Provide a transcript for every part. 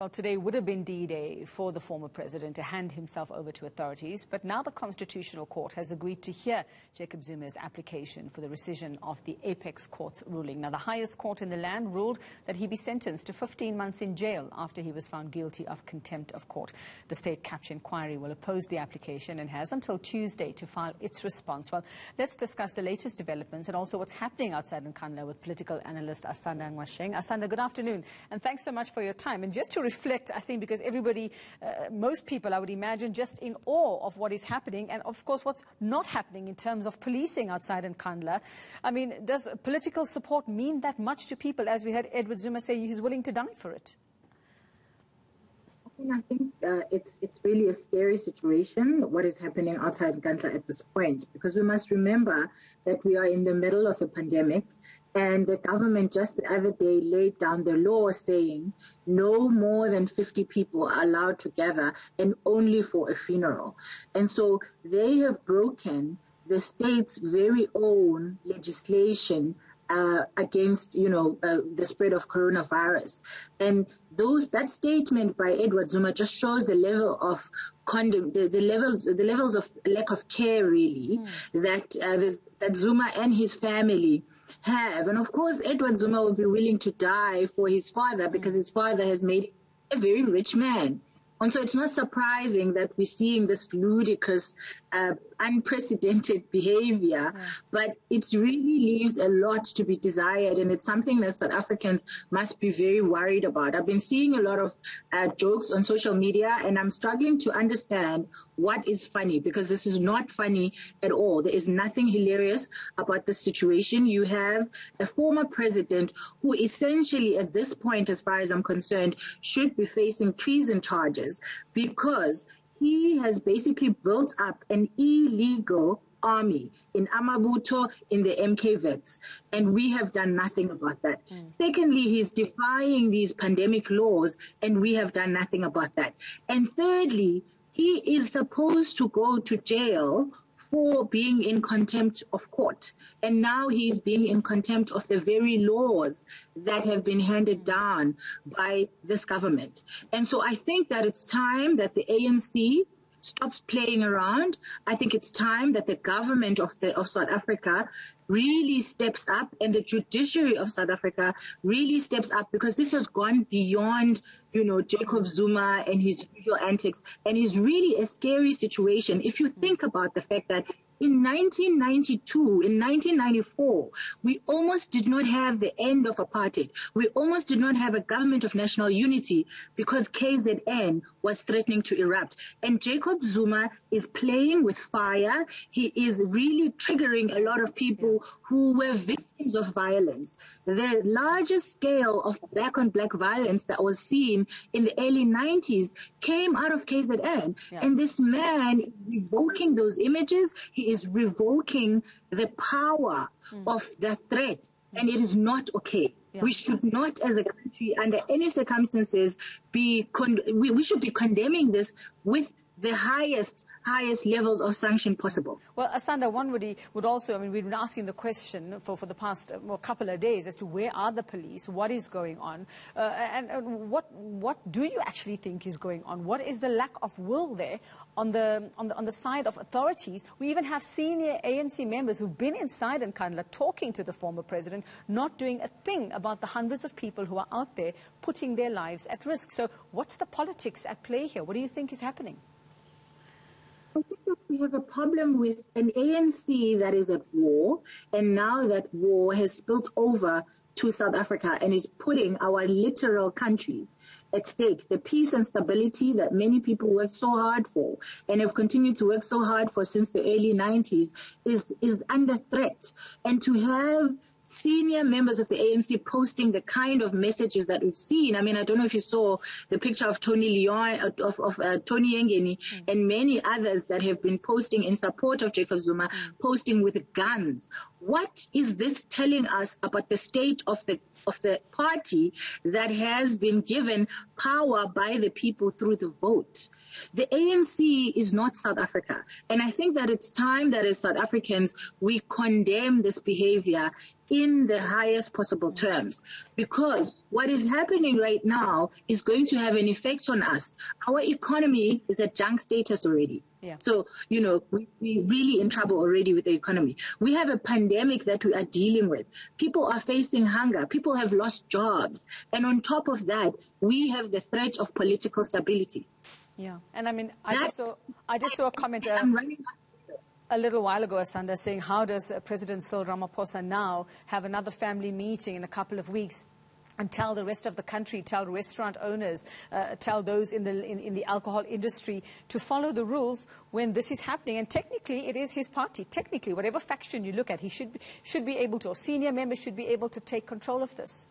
Well, today would have been D-Day for the former president to hand himself over to authorities, but now the Constitutional Court has agreed to hear Jacob Zuma's application for the rescission of the apex court's ruling. Now, the highest court in the land ruled that he be sentenced to 15 months in jail after he was found guilty of contempt of court. The State Capture Inquiry will oppose the application and has until Tuesday to file its response. Well, let's discuss the latest developments and also what's happening outside Nkandla with political analyst Asanda Ngoasheng. Asanda, good afternoon, and thanks so much for your time. And just to reflect, I think, because everybody, most people, I would imagine, just in awe of what is happening and, of course, what's not happening in terms of policing outside Nkandla. I mean, does political support mean that much to people, as we heard Edward Zuma say he's willing to die for it? I think it's really a scary situation, what is happening outside Nkandla at this point, because we must remember that we are in the middle of a pandemic. And the government just the other day laid down the law saying no more than 50 people are allowed to gather and only for a funeral. And so they have broken the state's very own legislation against, the spread of coronavirus. And that statement by Edward Zuma just shows the level of the levels of lack of care, really, that Zuma and his family have. And of course, Edward Zuma will be willing to die for his father because his father has made him a very rich man. And so it's not surprising that we're seeing this ludicrous, unprecedented behavior, but it really leaves a lot to be desired, and it's something that South Africans must be very worried about. I've been seeing a lot of jokes on social media, and I'm struggling to understand what is funny, because this is not funny at all. There is nothing hilarious about this situation. You have a former president who essentially, at this point, as far as I'm concerned, should be facing treason charges because he has basically built up an illegal army in Amabuto, in the eNCA vets, and we have done nothing about that. Secondly, he's defying these pandemic laws, and we have done nothing about that. And thirdly, he is supposed to go to jail for being in contempt of court. And now he's being in contempt of the very laws that have been handed down by this government. And so I think that it's time that the ANC stops playing around. I think it's time that the government of South Africa really steps up, and the judiciary of South Africa really steps up, because this has gone beyond, Jacob Zuma and his usual antics, and is really a scary situation. If you think about the fact that in 1992, in 1994, we almost did not have the end of apartheid. We almost did not have a government of national unity because KZN was threatening to erupt. And Jacob Zuma is playing with fire. He is really triggering a lot of people who were victims of violence. The largest scale of black-on-black violence that was seen in the early 90s came out of KZN. And this man is revoking those images. He is revoking the power of the threat, and it is not okay. We should not, as a country, under any circumstances, we should be condemning this with the highest levels of sanction possible. Well, Asanda, one would also, we've been asking the question for the past couple of days as to where are the police, what is going on, and what do you actually think is going on? What is the lack of will there on the side of authorities? We even have senior ANC members who've been inside Nkandla talking to the former president, not doing a thing about the hundreds of people who are out there putting their lives at risk. So what's the politics at play here? What do you think is happening? I think that we have a problem with an ANC that is at war, and now that war has spilled over to South Africa and is putting our literal country at stake. The peace and stability that many people worked so hard for and have continued to work so hard for since the early 90s is under threat. And to have senior members of the ANC posting the kind of messages that we've seen. I don't know if you saw the picture of Tony Ngeni and many others that have been posting in support of Jacob Zuma, posting with guns. What is this telling us about the state of the party that has been given power by the people through the vote? The ANC is not South Africa. And I think that it's time that as South Africans, we condemn this behavior in the highest possible terms, because what is happening right now is going to have an effect on us. Our economy is at junk status already. Yeah. So, we're really in trouble already with the economy. We have a pandemic that we are dealing with. People are facing hunger. People have lost jobs. And on top of that, we have the threat of political stability. Yeah. And I mean, I just saw a comment a little while ago, Asanda, saying, how does President Cyril Ramaphosa now have another family meeting in a couple of weeks and tell the rest of the country, tell restaurant owners, tell those in the alcohol industry to follow the rules when this is happening? And technically, it is his party. Technically, whatever faction you look at, he should be able to, or senior members should be able to take control of this.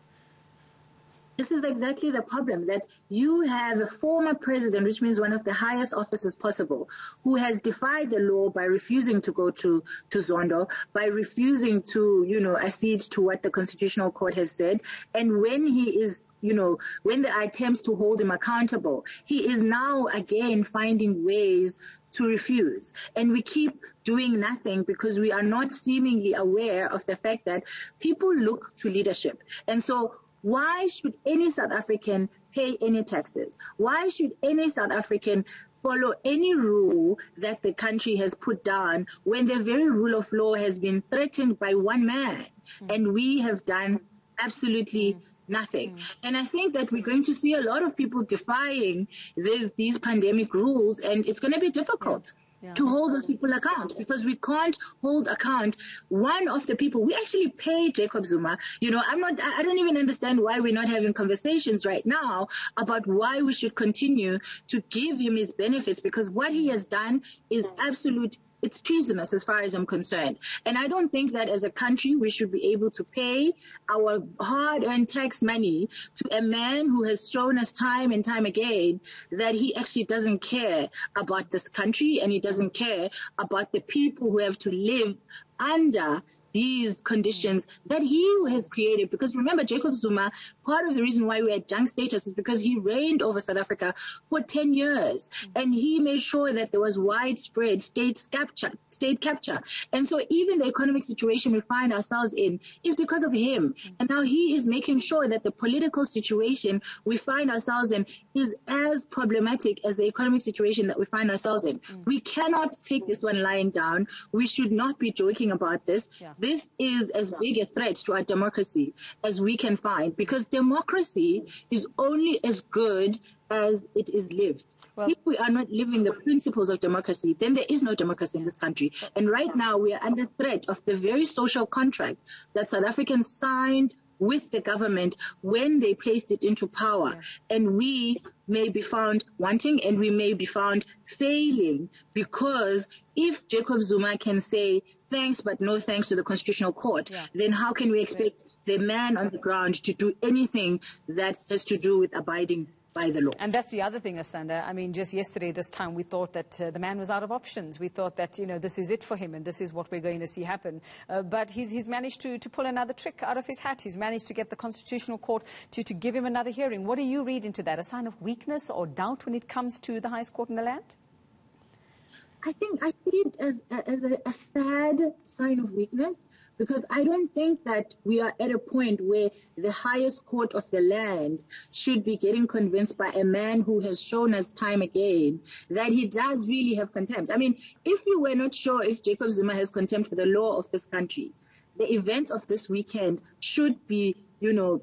This is exactly the problem, that you have a former president, which means one of the highest offices possible, who has defied the law by refusing to go to Zondo, by refusing to, accede to what the Constitutional Court has said. And when he is, when there are attempts to hold him accountable, he is now again finding ways to refuse. And we keep doing nothing because we are not seemingly aware of the fact that people look to leadership. And so why should any South African pay any taxes? Why should any South African follow any rule that the country has put down when the very rule of law has been threatened by one man? And we have done absolutely nothing. And I think that we're going to see a lot of people defying these pandemic rules, and it's going to be difficult. To hold those people account, because we can't hold account one of the people. We actually pay Jacob Zuma. I don't even understand why we're not having conversations right now about why we should continue to give him his benefits, because what he has done is it's treasonous as far as I'm concerned. And I don't think that as a country we should be able to pay our hard-earned tax money to a man who has shown us time and time again that he actually doesn't care about this country, and he doesn't care about the people who have to live under these conditions that he has created. Because remember, Jacob Zuma, part of the reason why we're at junk status is because he reigned over South Africa for 10 years. And he made sure that there was widespread state capture. And so even the economic situation we find ourselves in is because of him. And now he is making sure that the political situation we find ourselves in is as problematic as the economic situation that we find ourselves in. We cannot take this one lying down. We should not be joking about this. This is as big a threat to our democracy as we can find, because democracy is only as good as it is lived. If we are not living the principles of democracy, then there is no democracy in this country. And right now we are under threat of the very social contract that South Africans signed with the government when they placed it into power. And we may be found wanting, and we may be found failing, because if Jacob Zuma can say thanks but no thanks to the Constitutional Court, then how can we expect the man on the ground to do anything that has to do with abiding by the law? And that's the other thing, Asanda. I mean, just yesterday, this time, we thought that the man was out of options. We thought that, this is it for him and this is what we're going to see happen. But he's managed to pull another trick out of his hat. He's managed to get the Constitutional Court to give him another hearing. What do you read into that? A sign of weakness or doubt when it comes to the highest court in the land? I think I see it as a sad sign of weakness, because I don't think that we are at a point where the highest court of the land should be getting convinced by a man who has shown us time again that he does really have contempt. I mean, if you were not sure if Jacob Zuma has contempt for the law of this country, the events of this weekend should be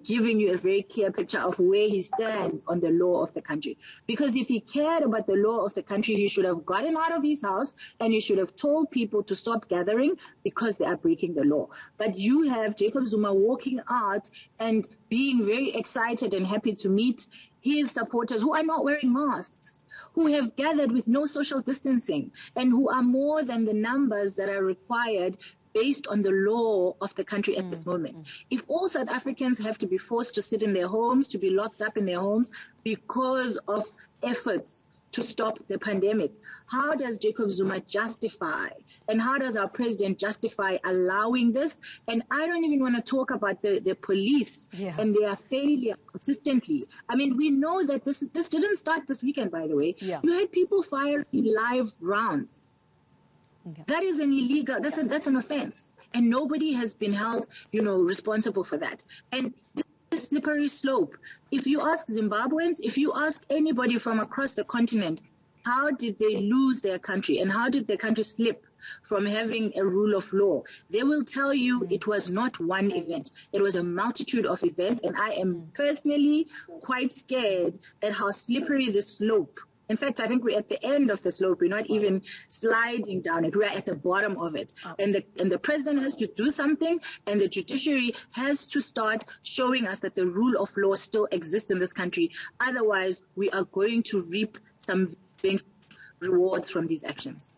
giving you a very clear picture of where he stands on the law of the country. Because if he cared about the law of the country, he should have gotten out of his house and he should have told people to stop gathering because they are breaking the law. But you have Jacob Zuma walking out and being very excited and happy to meet his supporters who are not wearing masks, who have gathered with no social distancing, and who are more than the numbers that are required based on the law of the country at this moment. If all South Africans have to be forced to sit in their homes, to be locked up in their homes because of efforts to stop the pandemic, how does Jacob Zuma justify, and how does our president justify allowing this? And I don't even want to talk about the police and their failure consistently. I mean, we know that this didn't start this weekend, by the way. You had people firing live rounds. Okay. That is an illegal, that's an offense. And nobody has been held, responsible for that. And this slippery slope, if you ask Zimbabweans, if you ask anybody from across the continent, how did they lose their country and how did their country slip from having a rule of law? They will tell you it was not one event. It was a multitude of events. And I am personally quite scared at how slippery the slope. In fact, I think we're at the end of the slope. We're not even sliding down it. We're at the bottom of it. And the president has to do something, and the judiciary has to start showing us that the rule of law still exists in this country. Otherwise, we are going to reap some rewards from these actions.